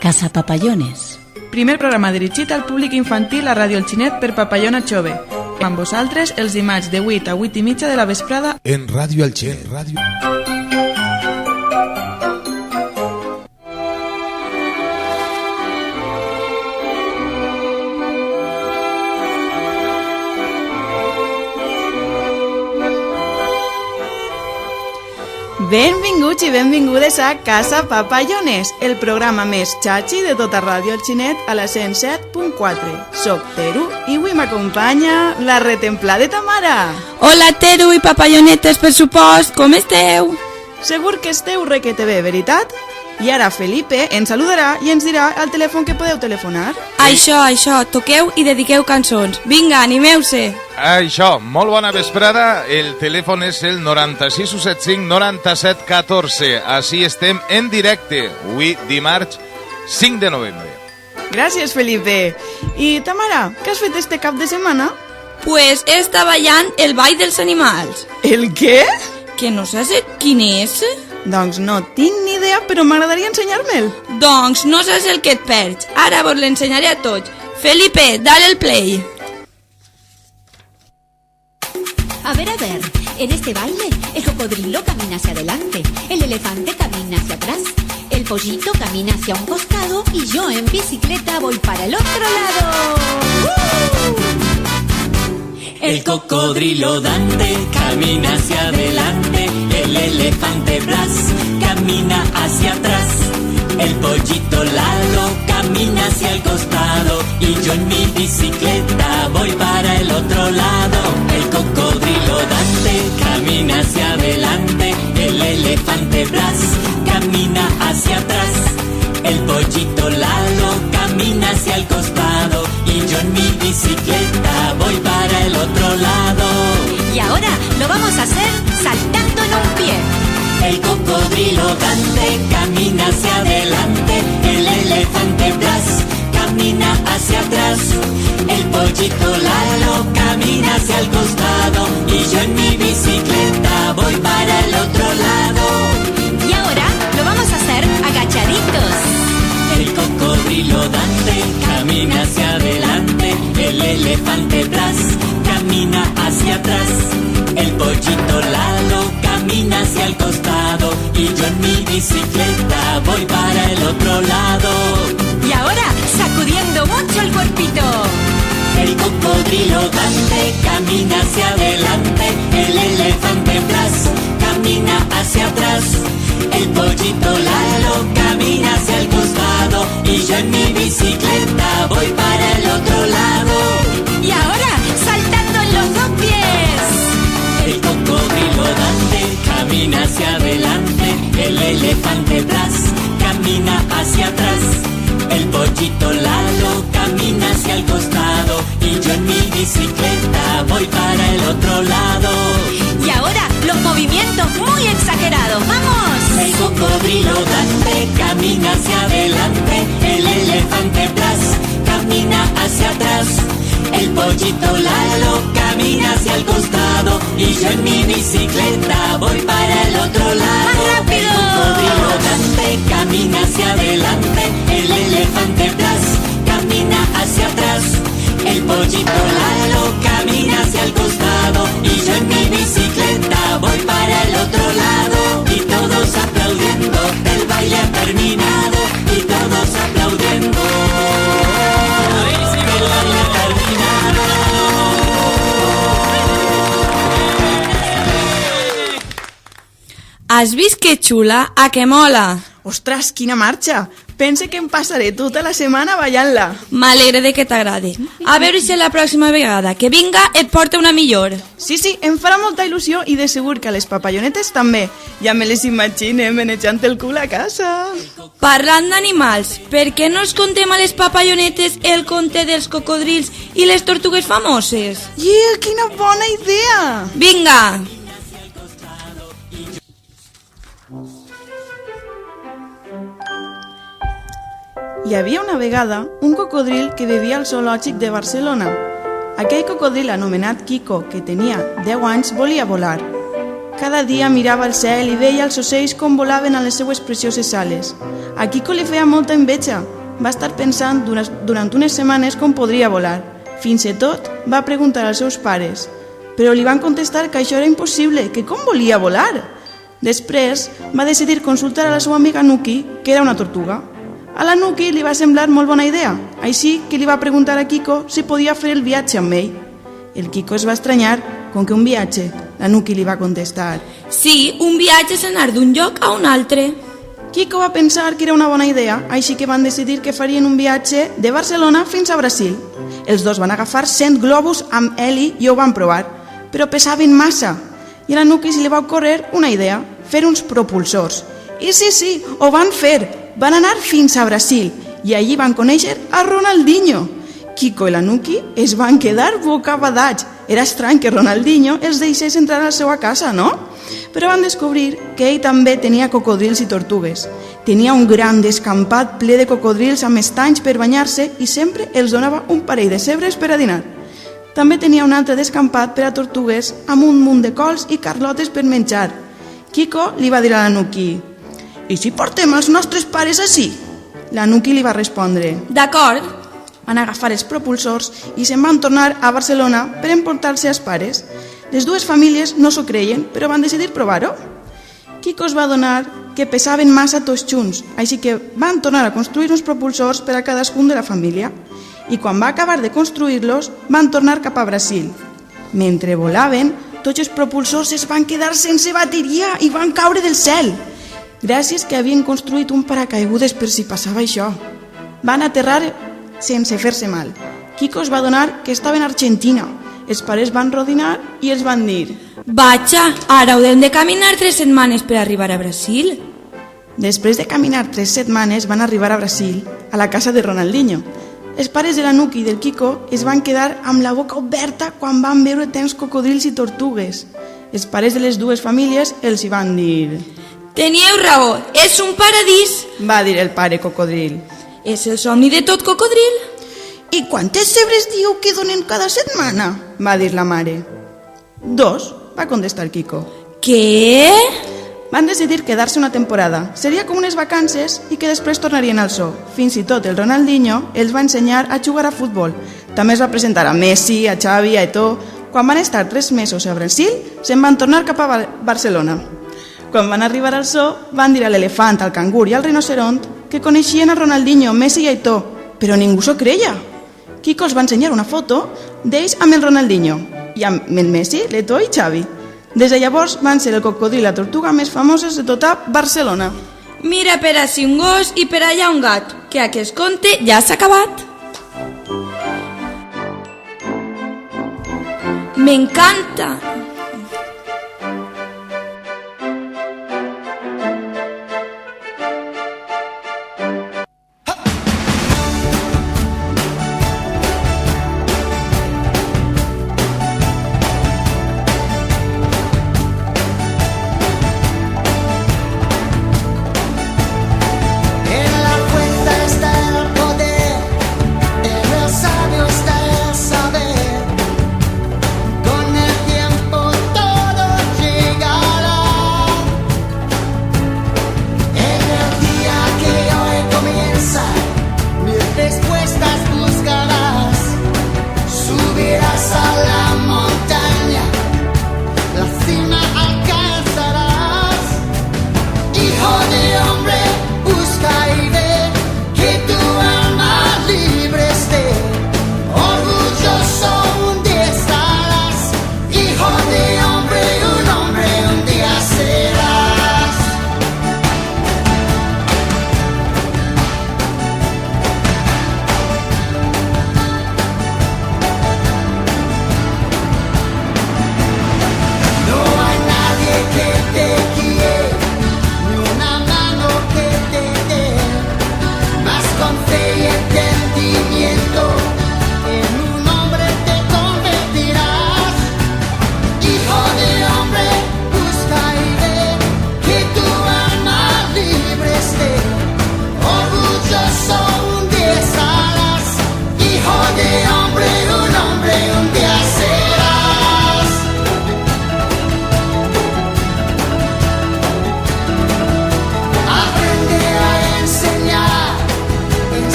Casa Papallones. Primer programa dirigit al públic infantil a Ràdio El Xinet per Papallona Xove. Amb vosaltres els dimarts de 8 a 8 i mitja de la vesprada en Ràdio El Xinet. Benvinguts i benvingudes a Casa Papallones, el programa més xachi de tota Ràdio El Xinet a la 107.4. Soc Teru i avui m'acompanya la retemplada Tamara. Hola Teru i papallonetes, per supost, com esteu? Segur que esteu requete bé, veritat? I ara Felipe ens saludarà i ens dirà al telèfon que podeu telefonar. Això, toqueu i dediqueu cançons. Vinga, animeu-se. Això, molt bona vesprada. El telèfon és el 9675 97 14. Així estem en directe, avui dimarts 5 de novembre. Gràcies, Felipe. I Tamara, què has fet este cap de setmana? Pues està ballant el ball dels animals. El què? Que no saps quin és? Doncs no tinc ni idea, però m'agradaria ensenyar-me'l. Doncs no saps el que et perds. Ara vos l'ensenyaré a tots. Felipe, dale el play. A ver, en este baile el cocodrilo camina hacia adelante, el elefante camina hacia atrás, el pollito camina hacia un costado y yo en bicicleta voy para el otro lado. El cocodrilo Dante camina hacia adelante, el elefante Blas camina hacia atrás, el pollito Lalo camina hacia el costado y yo en mi bicicleta voy para el otro lado. El cocodrilo Dante camina hacia adelante, el elefante Blas camina hacia atrás, el pollito Lalo camina hacia el costado y yo en mi bicicleta voy para el otro lado. Y ahora lo vamos a hacer saltando en un pie. El cocodrilo Dante camina hacia adelante, el elefante Blas camina hacia atrás, el pollito Lalo camina hacia el costado y yo en mi bicicleta voy para el otro lado. Y ahora lo vamos a hacer agachaditos. El cocodrilo Dante camina hacia adelante, el elefante Blas camina hacia atrás, el pollito Lalo camina hacia el costado y yo en mi bicicleta voy para el otro lado. Y ahora sacudiendo mucho el cuerpito. El cocodrilo Dante camina hacia adelante, el elefante Blas camina hacia atrás, el pollito Lalo camina hacia el costado y yo en mi bicicleta voy para el otro lado. Y ahora saltando en los dos pies. El cocodrilo Dante camina hacia adelante, el elefante Blas camina hacia atrás, el pollito Lalo camina hacia el costado y yo en mi bicicleta voy para el otro lado. Y ahora los movimientos muy exagerados, ¡vamos! El cocodrilo Dante camina hacia adelante, el elefante Blas camina hacia atrás, el pollito Lalo camina hacia el costado y yo en mi bicicleta voy para el otro lado. ¡Más rápido! El cocodrilo Dante camina hacia adelante, el elefante Blas camina hacia atrás, el pollito Lalo camina hacia el costado y yo en mi bicicleta voy para el otro lado. Y todos aplaudiendo, el baile ha terminado y todos aplaudiendo. El baile ha terminado. Has vist que xula? A que mola? Ostres, quina marxa! Pense que em passaré tota la setmana ballant-la. M'alegre de que t'agradi. A veure si la pròxima vegada que vinga et porta una millor. Sí, em farà molta il·lusió i de segur que a les papallonetes també. Ja me les imagine menejant el cul a casa. Parlant d'animals, per què no els contem a les papallonetes el conte dels cocodrils i les tortugues famoses? Yeah, quina bona idea! Vinga! Hi havia una vegada un cocodril que vivia al zoològic de Barcelona. Aquell cocodril anomenat Quico, que tenia 10 anys, volia volar. Cada dia mirava el cel i veia els ocells com volaven a les seues precioses ales. A Quico li feia molta enveja. Va estar pensant durant unes setmanes com podria volar. Fins i tot va preguntar als seus pares, però li van contestar que això era impossible, que com volia volar. Després va decidir consultar a la seva amiga Nuki, que era una tortuga. A la Nuki li va semblar molt bona idea, així que li va preguntar a Quico si podia fer el viatge amb ell. El Quico es va estranyar, com que un viatge. La Nuki li va contestar: Sí, un viatge és anar d'un lloc a un altre. Quico va pensar que era una bona idea, així que van decidir que farien un viatge de Barcelona fins a Brasil. Els dos van agafar 100 globus amb heli i ho van provar, però pesaven massa. I a la Nuki se li va ocórrer una idea, fer uns propulsors. I sí, ho van fer. Van anar fins a Brasil i allí van conèixer a Ronaldinho. Quico i la Nuki es van quedar bocabadats. Era estrany que Ronaldinho els deixés entrar a la seva casa, no? Però van descobrir que ell també tenia cocodrils i tortugues. Tenia un gran descampat ple de cocodrils amb estanys per banyar-se i sempre els donava un parell de cebres per a dinar. També tenia un altre descampat per a tortugues amb un munt de cols i carlotes per menjar. Quico li va dir a la Nuki: «I si portem els nostres pares així?» La Nuki li va respondre: D'acord. Van agafar els propulsors i se'n van tornar a Barcelona per emportar-se els pares. Les dues famílies no s'ho creien, però van decidir provar-ho. Quico es va adonar que pesaven massa tots junts, així que van tornar a construir uns propulsors per a cadascun de la família. I quan va acabar de construir-los, van tornar cap a Brasil. Mentre volaven, tots els propulsors es van quedar sense bateria i van caure del cel. Gràcies que havien construït un paracaigudes per si passava això. Van aterrar sense fer-se mal. Quico es va adonar que estava en Argentina. Els pares van rodinar i els van dir: Vaja, ara haurem de caminar 3 setmanes per arribar a Brasil. Després de caminar 3 setmanes van arribar a Brasil, a la casa de Ronaldinho. Els pares de la Nuki i del Quico es van quedar amb la boca oberta quan van veure tants cocodrils i tortugues. Els pares de les dues famílies els hi van dir: Teníeu raó, és un paradís. Va dir el pare cocodril. És el somni de tot cocodril. I quantes cebres diu que donen cada setmana? Va dir la mare. 2, va contestar Quico. Què? Van decidir quedar-se una temporada. Seria com unes vacances i que després tornarien al zoo. Fins i tot el Ronaldinho els va ensenyar a jugar a futbol. També es va presentar a Messi, a Xavi, a Eto'o. Quan van estar 3 mesos a Brasil, se'n van tornar cap a Barcelona. Quan van arribar al zoo, van dir a l'elefant, al cangur i al rinoceront que coneixien a Ronaldinho, Messi i Eto'o, però ningú s'ho creia. Quico els va ensenyar una foto d'ells amb el Ronaldinho i amb el Messi, l'Eto'o i Xavi. Des de llavors van ser el cocodril i la tortuga més famoses de tota Barcelona. Mira per ací un gos i per allà un gat, que aquest conte ja s'ha acabat. M'encanta. Con el tiempo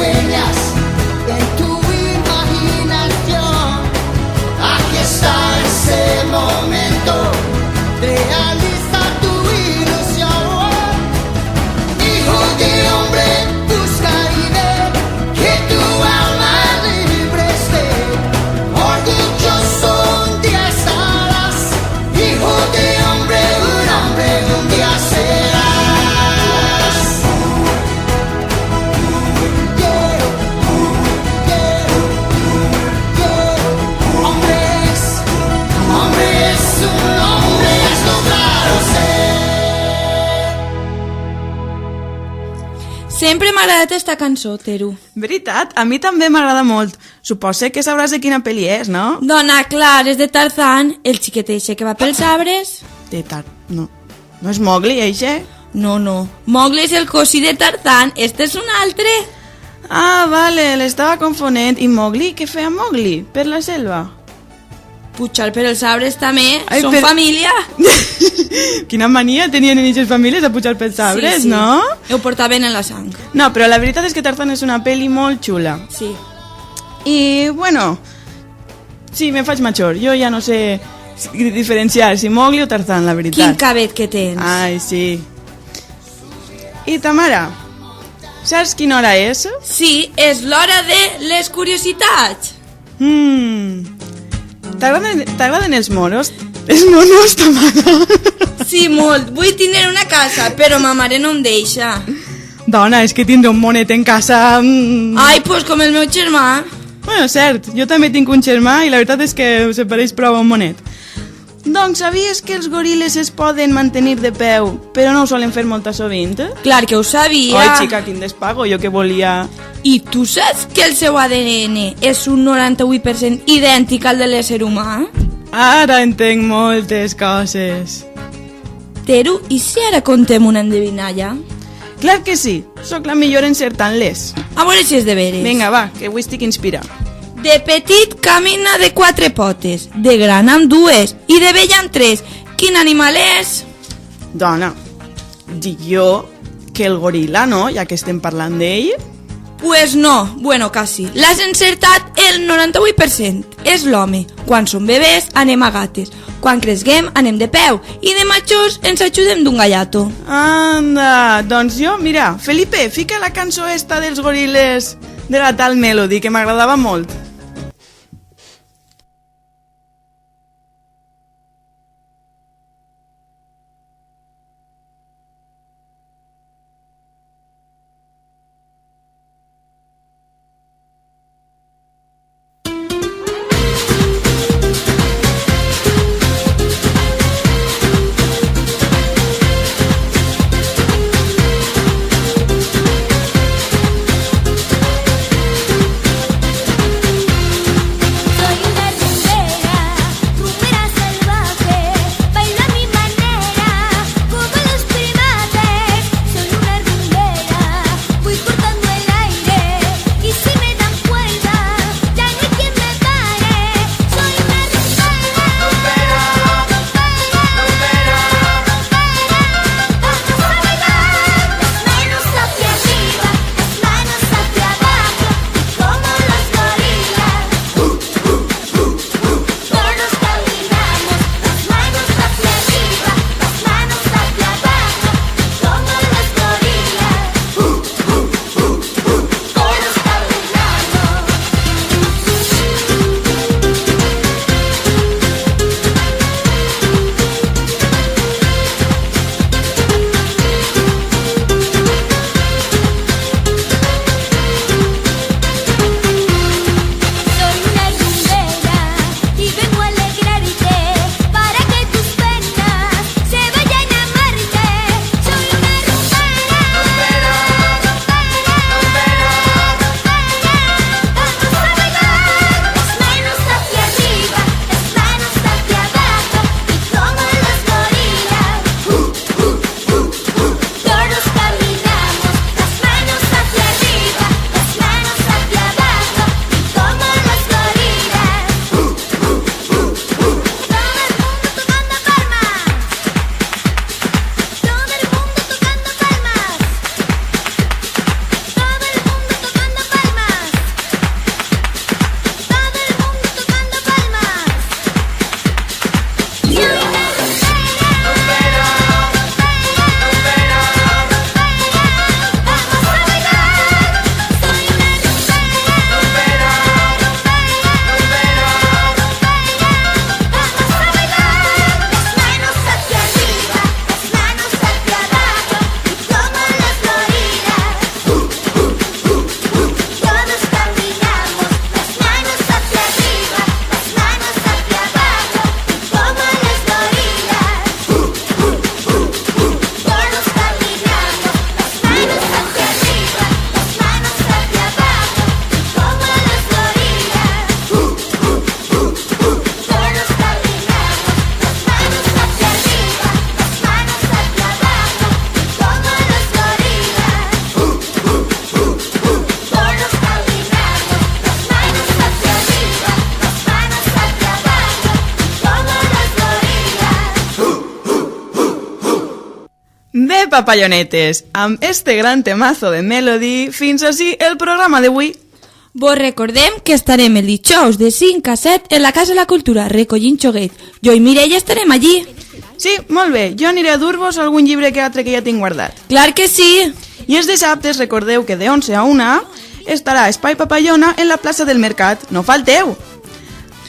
sueñas en tu imaginación. Aquí está ese momento, realiza tu ilusión. Hijo de hombre, busca y ve que tu alma libre esté. Orgulloso un día estarás, hijo de hombre un día serás. Hombres, un hombre es logrado ser. Sempre m'ha agradat esta cançó, Teru. Veritat, a mi també m'agrada molt. Suposo que sabràs de quina pel·li és, no? Dona, clar, és de Tarzán, el xiquet eixe que va pels arbres. No. No és Mowgli, eixe? No. Mowgli és el cosí de Tarzán, este és un altre. Ah, vale, l'estava confonent. I Mowgli? Què feia Mowgli per la selva? Pujar per els arbres també, Ai, són família. Quina mania tenien en aquestes famílies a pujar pels arbres, sí. no? Ho portaven en la sang. No, però la veritat és que Tarzan és una pel·li molt xula. Sí. I, bueno, sí, me faig major. Jo ja no sé diferenciar si Mowgli o Tarzan, la veritat. Quin cabet que tens. Ai, sí. I Tamara, saps quina hora és? Sí, és l'hora de les curiositats. T'agraden els moros? Els monos, Tamara? Sí, molt. Vull tindre una casa, però ma mare no em deixa. Dona, és que tindre un monet en casa... Ai, pues com el meu germà. Bueno, cert, jo també tinc un germà i la veritat és que se pareix prou a un monet. Doncs sabies que els goril·les es poden mantenir de peu, però no ho solen fer molta sovint? Clar que ho sabia. Ai, xica, quin despago, jo que volia... I tu saps que el seu ADN és un 98% idèntic al de l'ésser humà? Ara entenc moltes coses. Teru, i si ara contem una endevinalla? Clar que sí, sóc la millor encertant-les. A veure si és de veres. Vinga, va, que avui estic inspirat. De petit camina de 4 potes, de gran amb 2 i de vell amb 3. Quin animal és? Dona, dic jo que el goril·la, no?, ja que estem parlant d'ell. Pues no, bueno, quasi. L'has encertat el 98%. És l'home. Quan som bebès anem a gates. Quan cresguem anem de peu. I de majors ens ajudem d'un gallato. Anda, doncs jo, mira, Felipe, fica la cançó esta dels goril·les de la tal Melody, que m'agradava molt. Papayonetes! Amb este gran temazo de Melody, fins així el programa d'avui. Vos recordem que estarem el dijous de 5 a 7 en la Casa de la Cultura, recollint xoguet. Jo i Mireia estarem allí. Sí, molt bé, jo aniré a dur-vos algun llibre que altre que ja tinc guardat. Clar que sí! I els dissabtes recordeu que de 11 a 1 estarà Espai Papallona en la plaça del Mercat. No falteu!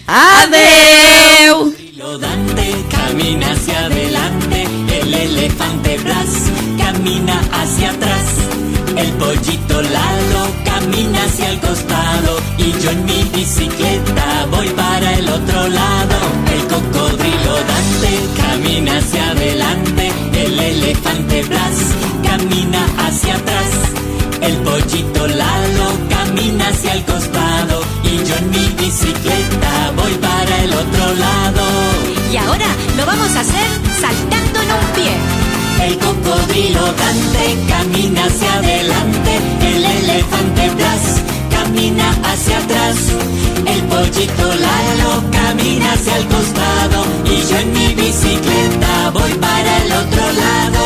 Adeu! Lo Dante camina hacia adelante, el elefante Blas camina hacia atrás, el pollito Lalo camina hacia el costado y yo en mi bicicleta voy para el otro lado. El cocodrilo Dante camina hacia adelante, el elefante Blas camina hacia atrás, el pollito Lalo camina hacia el costado y yo en mi bicicleta voy para el otro lado. Y ahora lo vamos a hacer saltando en un pie. El cocodrilo Dante camina hacia adelante, el elefante Blas camina hacia atrás, el pollito Lalo camina hacia el costado y yo en mi bicicleta voy para el otro lado.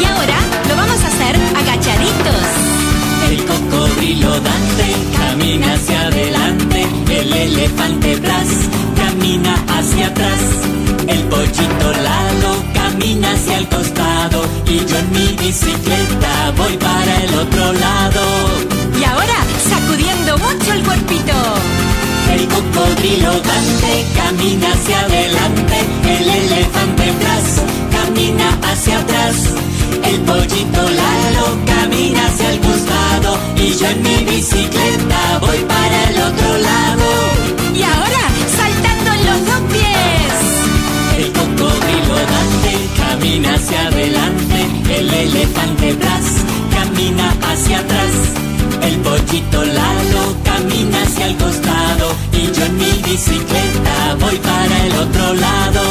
Y ahora lo vamos a hacer agachaditos. El cocodrilo Dante camina hacia adelante, el elefante Blas camina hacia atrás, el pollito Lalo camina hacia el costado y yo en mi bicicleta voy para el otro lado. Y ahora sacudiendo mucho el cuerpito. El cocodrilo Dante camina hacia adelante, el elefante Blas camina hacia atrás, el pollito Lalo camina hacia el costado y yo en mi bicicleta voy para el otro lado. Y ahora saltando en los dos pies. El cocodrilo Dante camina hacia adelante, el elefante Blas camina hacia atrás, el pollito Lalo camina hacia el costado y yo en mi bicicleta voy para el otro lado.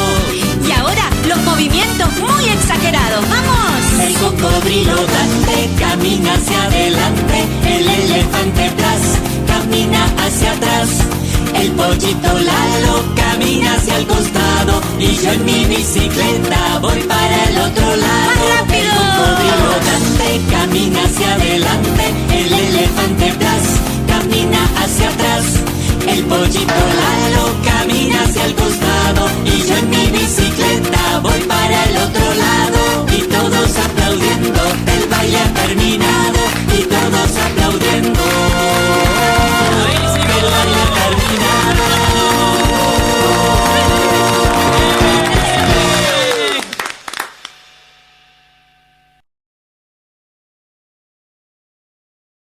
Y ahora los movimientos muy exagerados. ¡Vamos! El cocodrilo Dante camina hacia adelante, el elefante Blas camina hacia atrás, el pollito Lalo camina hacia el costado y yo en mi bicicleta voy para el otro lado. ¡Más rápido! El cocodrilo Dante camina hacia adelante, el elefante Blas camina hacia atrás, el pollito Lalo